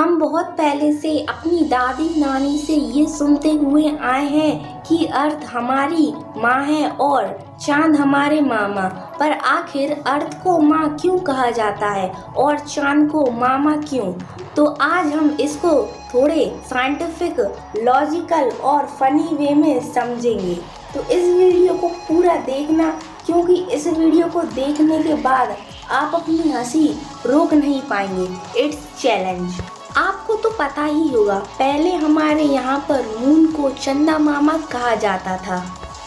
हम बहुत पहले से अपनी दादी नानी से ये सुनते हुए आए हैं कि अर्थ हमारी माँ है और चांद हमारे मामा। पर आखिर अर्थ को माँ क्यों कहा जाता है और चांद को मामा क्यों? तो आज हम इसको थोड़े साइंटिफिक, लॉजिकल और फनी वे में समझेंगे। तो इस वीडियो को पूरा देखना, क्योंकि इस वीडियो को देखने के बाद आप अपनी हंसी रोक नहीं पाएंगे। It's challenge. आपको तो पता ही होगा, पहले हमारे यहाँ पर मून को चंदा मामा कहा जाता था।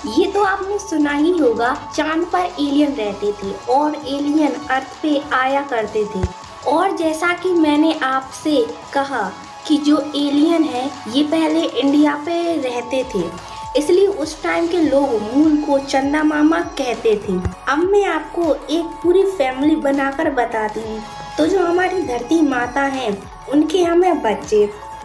ये तो आपने सुना ही होगा। चांद पर एलियन रहते थे और एलियन अर्थ पे आया करते थे। और जैसा कि मैंने आपसे कहा कि जो एलियन है ये पहले इंडिया पे रहते थे, इसलिए उस टाइम के लोग मून को चंदा मामा कहते थे। अब मैं आपको एक पूरी फैमिली बनाकर बताती हूँ। तो जो हमारी धरती माता हैं उनके हमें बच्चे,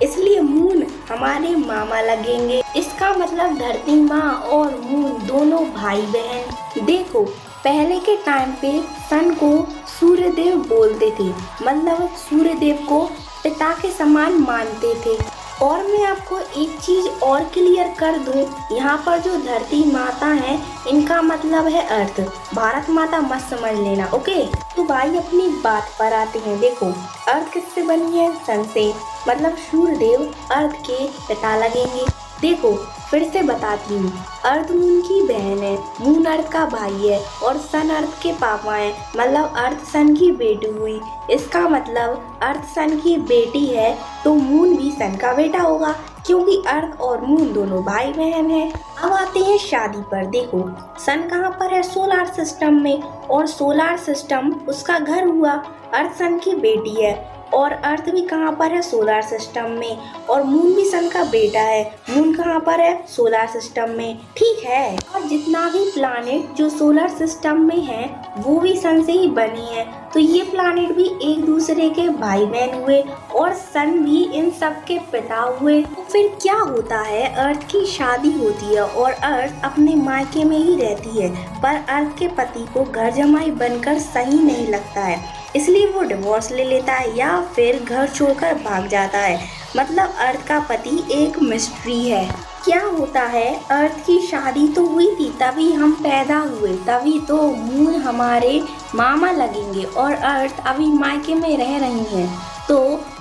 इसलिए मून हमारे मामा लगेंगे। इसका मतलब धरती माँ और मून दोनों भाई बहन। देखो, पहले के टाइम पे सन को सूर्यदेव बोलते थे, मतलब सूर्यदेव को पिता के समान मानते थे। और मैं आपको एक चीज और क्लियर कर दूं, यहाँ पर जो धरती माता है इनका मतलब है अर्थ। भारत माता मत समझ लेना, ओके? तो भाई अपनी बात पर आते हैं। देखो, अर्थ किससे बनी है? सन से, मतलब सूर्यदेव अर्थ के पिता लगेंगे। देखो फिर से बताती हूँ, अर्थ मून की बहन है, मून अर्थ का भाई है और सन अर्थ के पापा हैं, मतलब अर्थ सन की बेटी हुई। इसका मतलब अर्थ सन की बेटी है तो मून भी सन का बेटा होगा, क्योंकि अर्थ और मून दोनों भाई बहन हैं। अब आते हैं शादी पर। देखो, सन कहाँ पर है? सोलर सिस्टम में, और सोलर सिस्टम उसका घर हुआ। अर्थ सन की बेटी है और अर्थ भी कहाँ पर है? सोलर सिस्टम में। और मून भी सन का बेटा है, मून कहाँ पर है? सोलर सिस्टम में, ठीक है? और जितना भी प्लैनेट जो सोलर सिस्टम में है वो भी सन से ही बनी है, तो ये प्लैनेट भी एक दूसरे के भाई बहन हुए और सन भी इन सब के पिता हुए। तो फिर क्या होता है? अर्थ की शादी होती है और अर्थ अपने मायके में ही रहती है, पर अर्थ के पति को घर जमाई बनकर सही नहीं लगता है, इसलिए वो डिवोर्स ले लेता है या फिर घर छोड़कर भाग जाता है। मतलब अर्थ का पति एक मिस्ट्री है। क्या होता है? अर्थ की शादी तो हुई थी, तभी हम पैदा हुए, तभी तो मून हमारे मामा लगेंगे और अर्थ अभी मायके में रह रही हैं, तो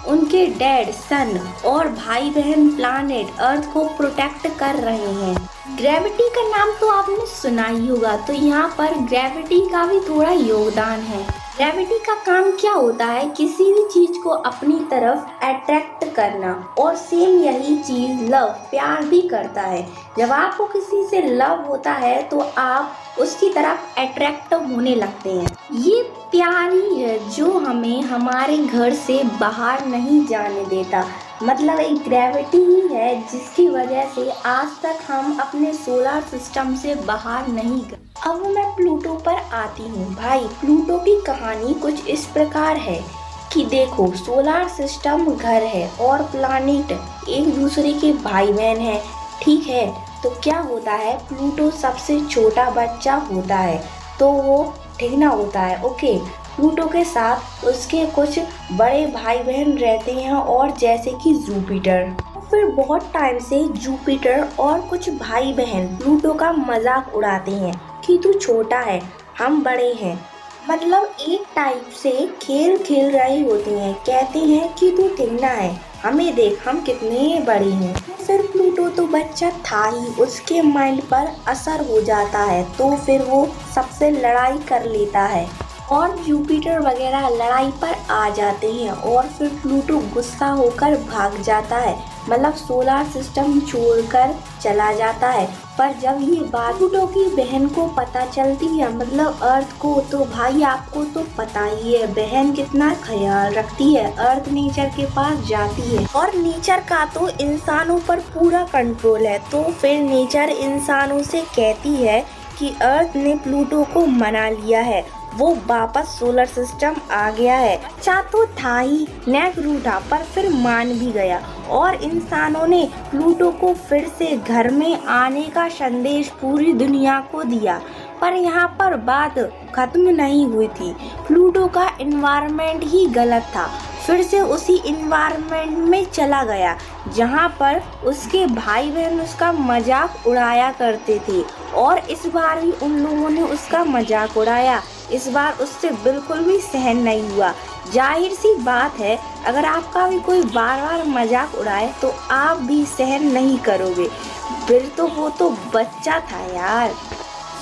उनके डैड सन और भाई बहन प्लैनेट अर्थ को प्रोटेक्ट कर रहे हैं। ग्रेविटी का नाम तो आपने सुना ही होगा, तो यहाँ पर ग्रेविटी का भी थोड़ा योगदान है। ग्रेविटी का काम क्या होता है? किसी भी चीज को अपनी तरफ अट्रैक्ट करना, और सेम यही चीज लव, प्यार भी करता है। जब आपको किसी से लव होता है तो आप उसकी तरफ अट्रैक्ट होने लगते हैं। ये प्यार ही है जो हमें हमारे घर से बाहर नहीं जाने देता। मतलब एक ग्रेविटी ही है जिसकी वजह से आज तक हम अपने सोलर सिस्टम से बाहर नहीं गए। अब मैं प्लूटो पर आती हूँ। भाई, प्लूटो की कहानी कुछ इस प्रकार है कि देखो, सोलर सिस्टम घर है और प्लैनेट एक दूसरे के भाई बहन हैं, ठीक है? तो क्या होता है? प्लूटो सबसे छोटा बच्चा होता है, तो वो ठिगना होता है, ओके? प्लूटो के साथ उसके कुछ बड़े भाई बहन रहते हैं, और जैसे कि जुपिटर। फिर बहुत टाइम से जुपिटर और कुछ भाई बहन प्लूटो का मजाक उड़ाते हैं कि तू छोटा है, हम बड़े हैं। मतलब एक टाइप से खेल खेल रहे होते हैं, कहते हैं कि तू ठिगना है, हमें देख हम कितने बड़े हैं। फिर प्लूटो तो बच्चा था ही, उसके माइंड पर असर हो जाता है, तो फिर वो सबसे लड़ाई कर लेता है और जुपिटर वगैरह लड़ाई पर आ जाते हैं, और फिर प्लूटो गुस्सा होकर भाग जाता है, मतलब सोलर सिस्टम छोड़कर चला जाता है। पर जब ये बात प्लूटो की बहन को पता चलती है, मतलब अर्थ को, तो भाई आपको तो पता ही है बहन कितना ख्याल रखती है। अर्थ नेचर के पास जाती है और नेचर का तो इंसानों पर पूरा कंट्रोल है, तो फिर नेचर इंसानों से कहती है कि अर्थ ने प्लूटो को मना लिया है, वो वापस सोलर सिस्टम आ गया है। अच्छा तो था ही, नेक रूठा, पर फिर मान भी गया और इंसानों ने प्लूटो को फिर से घर में आने का संदेश पूरी दुनिया को दिया। पर यहाँ पर बात खत्म नहीं हुई थी, प्लूटो का एनवायरनमेंट ही गलत था। फिर से उसी इन्वायरमेंट में चला गया जहाँ पर उसके भाई बहन उसका मजाक उड़ाया करते थे। और इस बार भी उन लोगों ने उसका मजाक उड़ाया। इस बार उससे बिल्कुल भी सहन नहीं हुआ। जाहिर सी बात है, अगर आपका भी कोई बार बार मजाक उड़ाए तो आप भी सहन नहीं करोगे। फिर तो वो तो बच्चा था यार।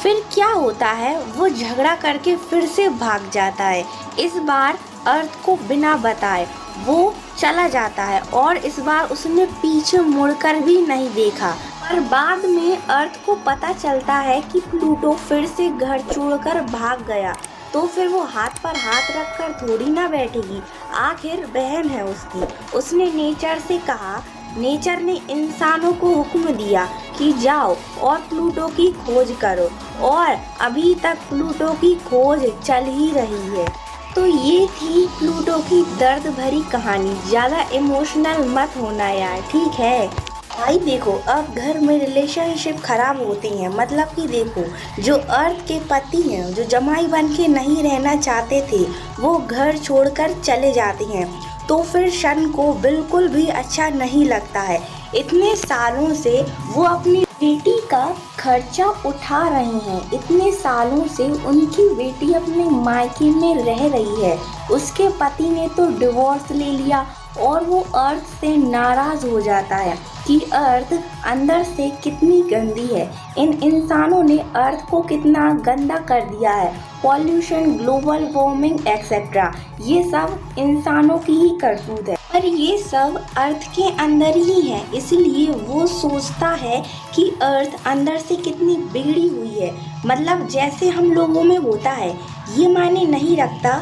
फिर क्या होता है, वो झगड़ा करके फिर से भाग जाता है। इस बार अर्थ को बिना बताए वो चला जाता है और इस बार उसने पीछे मुड़कर भी नहीं देखा। पर बाद में अर्थ को पता चलता है कि प्लूटो फिर से घर छोड़कर भाग गया। तो फिर वो हाथ पर हाथ रखकर थोड़ी ना बैठेगी, आखिर बहन है उसकी। उसने नेचर से कहा। नेचर ने इंसानों को हुक्म दिया कि जाओ और प्लूटो की खोज करो, और अभी तक प्लूटो की खोज चल ही रही है। तो ये थी प्लूटो की दर्द भरी कहानी। ज़्यादा इमोशनल मत होना यार, ठीक है भाई। देखो, अब घर में रिलेशनशिप खराब होती हैं, मतलब कि देखो, जो अर्थ के पति हैं, जो जमाई बन के नहीं रहना चाहते थे, वो घर छोड़कर चले जाते हैं। तो फिर शन को बिल्कुल भी अच्छा नहीं लगता है। इतने सालों से वो अपनी बेटी का खर्चा उठा रहे हैं। इतने सालों से उनकी बेटी अपने मायके में रह रही है। उसके पति ने तो डिवोर्स ले लिया और वो अर्थ से नाराज हो जाता है कि अर्थ अंदर से कितनी गंदी है। इन इंसानों ने अर्थ को कितना गंदा कर दिया है। पॉल्यूशन, ग्लोबल वार्मिंग एक्सेट्रा, ये सब इंसानों की ही करतूत है। पर ये सब अर्थ के अंदर ही है, इसलिए वो सोचता है कि अर्थ अंदर से कितनी बिगड़ी हुई है। मतलब जैसे हम लोगों में होता है, ये मायने नहीं रखता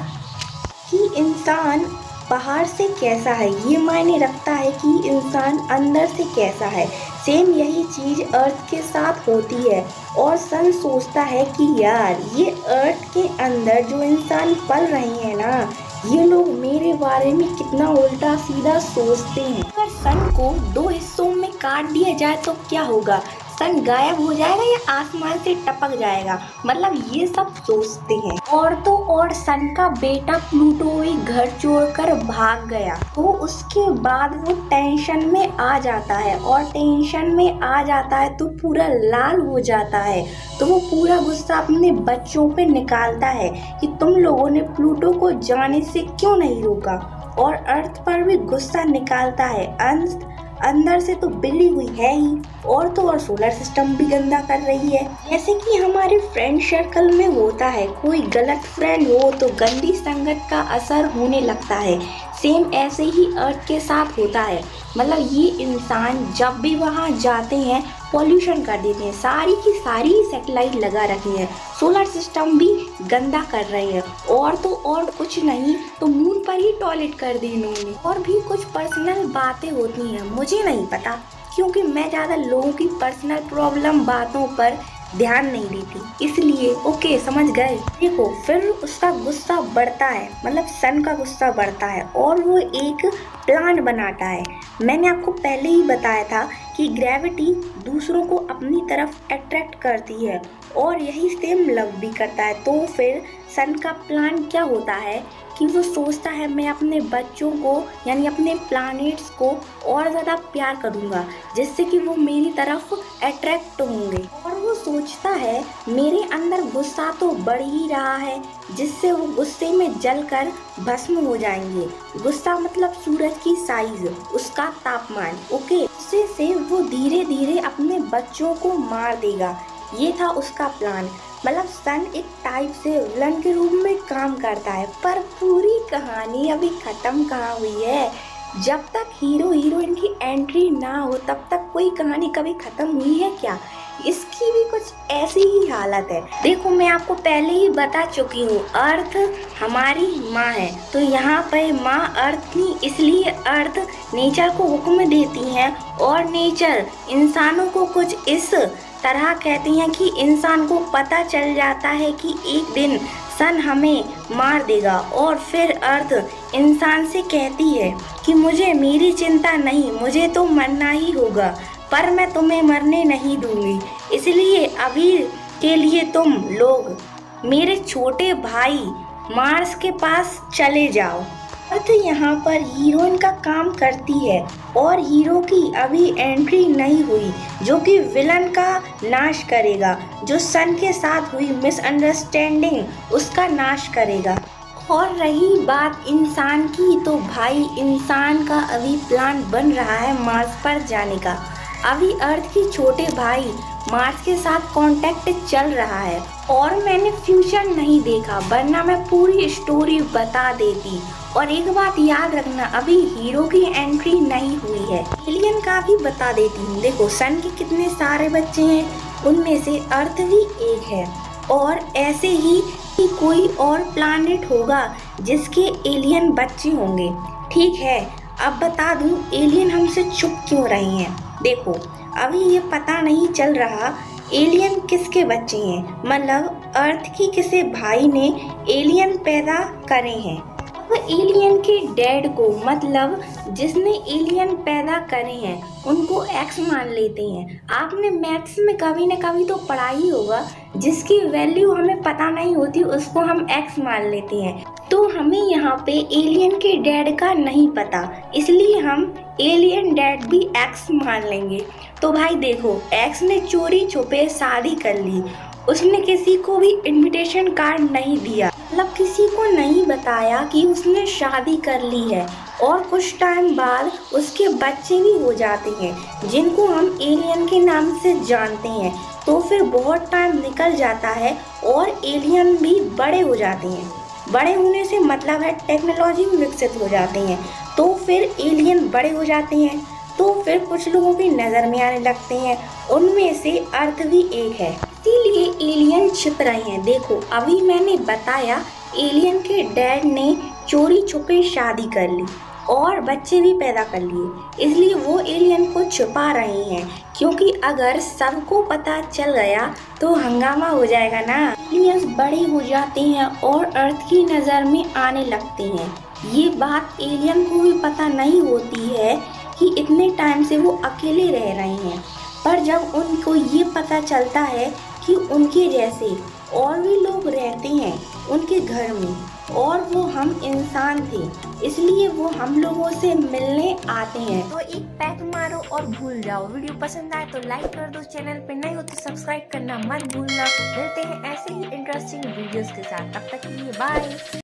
कि इंसान बाहर से कैसा है, ये मायने रखता है कि इंसान अंदर से कैसा है। सेम यही चीज़ अर्थ के साथ होती है। और सन सोचता है कि यार, ये अर्थ के अंदर जो इंसान पल रहे हैं ना, ये लोग मेरे बारे में कितना उल्टा सीधा सोचते हैं। अगर सन को दो हिस्सों में काट दिया जाए तो क्या होगा? सन गायब हो जाएगा या आसमान से टपक जाएगा? मतलब ये सब सोचते हैं। और तो और सन का बेटा प्लूटो भी घर छोड़कर भाग गया। तो उसके बाद वो टेंशन में आ जाता है, और टेंशन में आ जाता है तो पूरा लाल हो जाता है। तो वो पूरा गुस्सा अपने बच्चों पे निकालता है कि तुम लोगों ने प्लूटो को जाने से क्यों नहीं रोका। और अर्थ पर भी गुस्सा निकालता है। अंदर से तो बिगड़ी हुई है ही, और तो और सोलर सिस्टम भी गंदा कर रही है। जैसे कि हमारे फ्रेंड सर्कल में होता है, कोई गलत फ्रेंड हो तो गंदी संगत का असर होने लगता है। सेम ऐसे ही अर्थ के साथ होता है। मतलब ये इंसान जब भी वहाँ जाते हैं पॉल्यूशन कर देते हैं। सारी की सारी सैटेलाइट लगा रखी है, सोलर सिस्टम भी गंदा कर रहे हैं। और तो और कुछ नहीं तो मून पर ही टॉयलेट कर दी इन्होंने। और भी कुछ पर्सनल बातें होती हैं, मुझे नहीं पता, क्योंकि मैं ज़्यादा लोगों की पर्सनल प्रॉब्लम बातों पर ध्यान नहीं देती, इसलिए ओके, समझ गए। देखो, फिर उसका गुस्सा बढ़ता है, मतलब सन का गुस्सा बढ़ता है, और वो एक प्लान बनाता है। मैंने आपको पहले ही बताया था कि ग्रेविटी दूसरों को अपनी तरफ अट्रैक्ट करती है, और यही सेम लव भी करता है। तो फिर सन का प्लान क्या होता है कि वो सोचता है मैं अपने बच्चों को, यानी अपने प्लैनेट्स को और ज़्यादा प्यार करूँगा, जिससे कि वो मेरी तरफ अट्रैक्ट होंगे। और वो सोचता है मेरे अंदर गुस्सा तो बढ़ ही रहा है, जिससे वो गुस्से में जलकर भस्म हो जाएंगे। गुस्सा मतलब सूरज की साइज, उसका तापमान, ओके। उससे से वो धीरे धीरे अपने बच्चों को मार देगा। ये था उसका प्लान। मतलब सन एक टाइप से विलन के रूप में काम करता है। पर पूरी कहानी अभी खत्म कहाँ हुई है। जब तक हीरो हीरोइन की एंट्री ना हो तब तक कोई कहानी कभी खत्म हुई है क्या? इसकी भी कुछ ऐसी ही हालत है। देखो, मैं आपको पहले ही बता चुकी हूँ, अर्थ हमारी माँ है। तो यहाँ पे माँ अर्थ थी, इसलिए अर्थ नेचर को हुक्म देती है, और नेचर इंसानों को कुछ इस तरह कहती हैं कि इंसान को पता चल जाता है कि एक दिन सन हमें मार देगा। और फिर अर्थ इंसान से कहती है कि मुझे मेरी चिंता नहीं, मुझे तो मरना ही होगा, पर मैं तुम्हें मरने नहीं दूंगी। इसलिए अभी के लिए तुम लोग मेरे छोटे भाई मार्स के पास चले जाओ। अर्थ यहाँ पर हीरोइन का काम करती है और हीरो की अभी एंट्री नहीं हुई, जो कि विलन का नाश करेगा, जो सन के साथ हुई मिसअंडरस्टैंडिंग उसका नाश करेगा। और रही बात इंसान की, तो भाई इंसान का अभी प्लान बन रहा है मार्स पर जाने का। अभी अर्थ के छोटे भाई मार्स के साथ कांटेक्ट चल रहा है और मैंने फ्यूचर नहीं देखा, वरना मैं पूरी स्टोरी बता देती। और एक बात याद रखना, अभी हीरो की एंट्री नहीं हुई है। एलियन का भी बता देती हूँ। देखो सन के कितने सारे बच्चे हैं, उनमें से अर्थ भी एक है और ऐसे ही कोई और प्लैनेट होगा जिसके एलियन बच्चे होंगे। ठीक है, अब बता दूं एलियन हमसे छुप क्यों रहे हैं। देखो अभी ये पता नहीं चल रहा एलियन किसके बच्चे हैं, मतलब अर्थ की किसी भाई ने एलियन पैदा करे हैं। अब एलियन के डैड को, मतलब जिसने एलियन पैदा करे हैं, उनको एक्स मान लेते हैं। आपने मैथ्स में कभी न कभी तो पढ़ा ही होगा, जिसकी वैल्यू हमें पता नहीं होती उसको हम एक्स मान लेते हैं। तो हमें यहाँ पे एलियन के डैड का नहीं पता, इसलिए हम एलियन डैड भी एक्स मान लेंगे। तो भाई देखो एक्स ने चोरी छुपे शादी कर ली, उसने किसी को भी इनविटेशन कार्ड नहीं दिया, मतलब किसी को नहीं बताया कि उसने शादी कर ली है। और कुछ टाइम बाद उसके बच्चे भी हो जाते हैं जिनको हम एलियन के नाम से जानते हैं। तो फिर बहुत टाइम निकल जाता है और एलियन भी बड़े हो जाते हैं। बड़े होने से मतलब है टेक्नोलॉजी में विकसित हो जाते हैं, तो फिर एलियन बड़े हो जाते हैं। तो फिर कुछ लोगों की नज़र में आने लगते हैं, उनमें से अर्थ भी एक है, इसीलिए एलियन छिप रहे हैं। देखो अभी मैंने बताया एलियन के डैड ने चोरी छुपे शादी कर ली और बच्चे भी पैदा कर लिए, इसलिए वो एलियन को छुपा रहे हैं, क्योंकि अगर सबको पता चल गया तो हंगामा हो जाएगा ना। एलियंस बड़े हो जाते हैं और अर्थ की नज़र में आने लगते हैं। ये बात एलियन को भी पता नहीं होती है कि इतने टाइम से वो अकेले रह रहे हैं, पर जब उनको ये पता चलता है कि उनके जैसे और भी लोग रहते हैं उनके घर में और वो हम इंसान थे, इसलिए वो हम लोगों से मिलने आते हैं। तो एक पैक मारो और भूल जाओ। वीडियो पसंद आए तो लाइक कर दो, चैनल पे नए हो तो सब्सक्राइब करना मत भूलना। मिलते हैं ऐसे ही इंटरेस्टिंग वीडियोस के साथ, तब तक के लिए बाय।